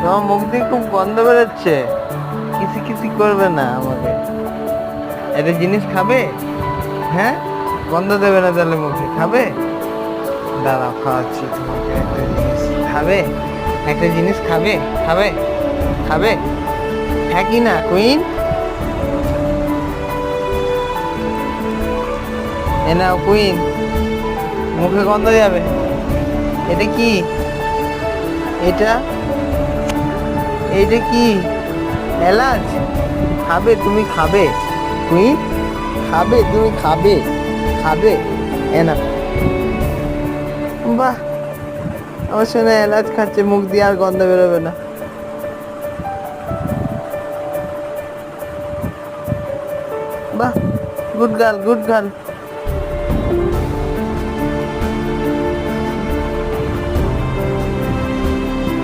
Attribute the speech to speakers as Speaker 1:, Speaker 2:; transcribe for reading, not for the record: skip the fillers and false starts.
Speaker 1: তোমার মুখ দিয়ে খুব গন্ধ বেরোচ্ছে। কিসি কিসি করবে না আমাকে। একটা জিনিস খাবে? হ্যাঁ, গন্ধ দেবে না তাহলে মুখে? খাবে? দাঁড়াও, খাওয়াচ্ছি তোমাকে একটা জিনিস। খাবে? একটা জিনিস খাবে? খাবে? খাবে? হ্যাঁ কি না কুইন? এ নাও কুইন, মুখে গন্ধ যাবে। এটা কি? এটা এইটা কি? এলাচ? খাবে তুমি? খাবে কুইন? খাবে তুমি? খাবে? খাবে? এ না। বাহ, আমার শোনা এলাচ খাচ্ছে, মুখ দিয়ে আর গন্ধ বেরোবে না। বাহ, গুড গার্ল, গুড গার্ল।